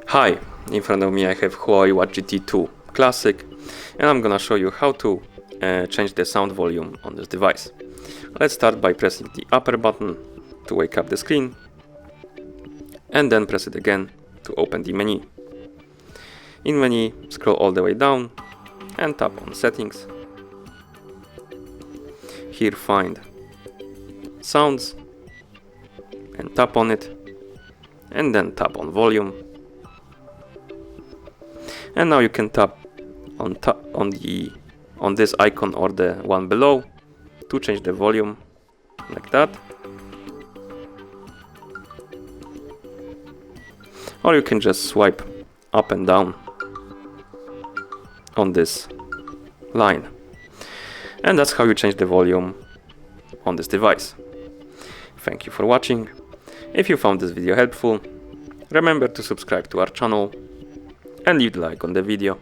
Hi, in front of me I have Huawei Watch GT Classic, and I'm gonna show you how to change the sound volume on this device. Let's start by pressing the upper button to wake up the screen, and then press it again to open the menu. In menu, scroll all the way down and tap on Settings. Here find Sounds and tap on it, and then tap on Volume. And now you can tap on this icon or the one below to change the volume, like that. Or you can just swipe up and down on this line. And that's how you change the volume on this device. Thank you for watching. If you found this video helpful, remember to subscribe to our channel and leave a like on the video.